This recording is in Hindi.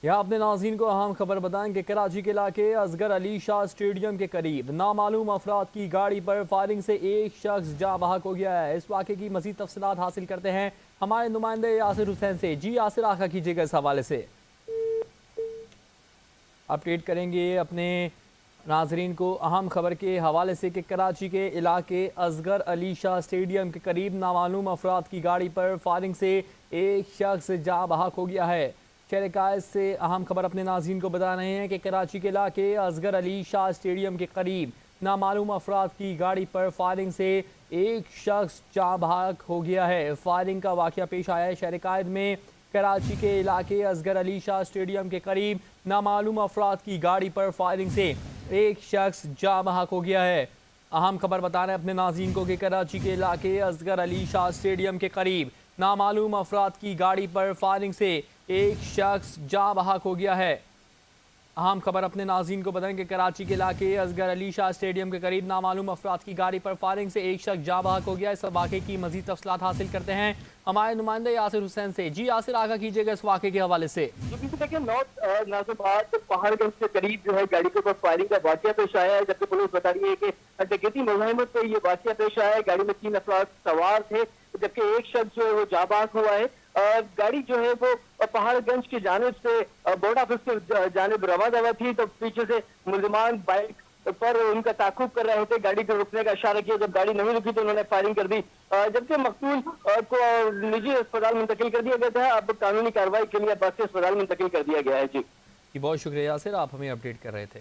यहाँ अपने नाज़रीन को अहम खबर बताएं कि कराची के इलाके असगर अली शाह स्टेडियम के करीब नामालूम अफराद की गाड़ी पर फायरिंग से एक शख्स जाँ बहक हो गया है। इस वाक़े की मज़ीद तफसीलात हासिल करते हैं हमारे नुमाइंदे यासिर हुसैन से। जी यासिर, आगा कीजिएगा इस हवाले से। अपडेट करेंगे अपने नाजरीन को अहम खबर के हवाले से कि कराची के इलाके असगर अली शाह स्टेडियम के करीब नामालूम अफराद की गाड़ी पर फायरिंग से एक शख्स जाँ बहक हो गया है। शहर कायद से अहम खबर अपने नाजरीन को बता रहे हैं कि कराची के इलाके असगर अली शाह स्टेडियम के करीब नामालूम अफराद की गाड़ी पर फायरिंग से एक शख्स जाँ बहक हो गया है। फायरिंग का वाक़या पेश आया है शहर कायद में। कराची के इलाके असगर अली शाह स्टेडियम के करीब नामालूम अफराद की गाड़ी पर फायरिंग से एक शख्स जाँ बहक हो गया है। अहम खबर बता रहे हैं अपने नाज़रीन को कि कराची के इलाके असगर अली शाह स्टेडियम के करीब नामालूम अफराद की गाड़ी पर फायरिंग से एक शख्स जाँ बहक हो गया है। अहम खबर अपने नाज़रीन को बताएं कि कराची के इलाके असगर अली शाह स्टेडियम के करीब नामालूम अफराद की गाड़ी पर फायरिंग से एक शख्स जाँ बहक हो गया। इस वाक़े की मज़ीद तफसीलात हासिल करते हैं हमारे नुमाइंदे यासिर हुसैन से। जी यासिर, आगा कीजिएगा इस वाक़े के हवाले से। देखिए नॉर्थ नाजिबाद पहाड़गंज के करीब जो है गाड़ी के ऊपर फायरिंग का वाकया पेश आया है, जबकि पुलिस बता रही है कि डकैती मुजाहिमत पे ये वाकया पेश आया है। गाड़ी में 3 अफराद सवार थे, जबकि एक शख्स जो है वो जाबाज हुआ है। गाड़ी जो है वो पहाड़गंज की जानिब से बोर्ड ऑफिस की जानिब रवा दवा थी, तो पीछे से मुलजमान बाइक पर उनका ताकुब कर रहे थे। गाड़ी को रुकने का इशारा किया, जब गाड़ी नहीं रुकी तो उन्होंने फायरिंग कर दी, जबकि मकतूल को निजी अस्पताल मुंतकिल कर दिया गया था। अब कानूनी कार्रवाई के लिए बासी अस्पताल मुंतकिल कर दिया गया है। जी बहुत शुक्रिया यासिर, आप हमें अपडेट कर रहे थे।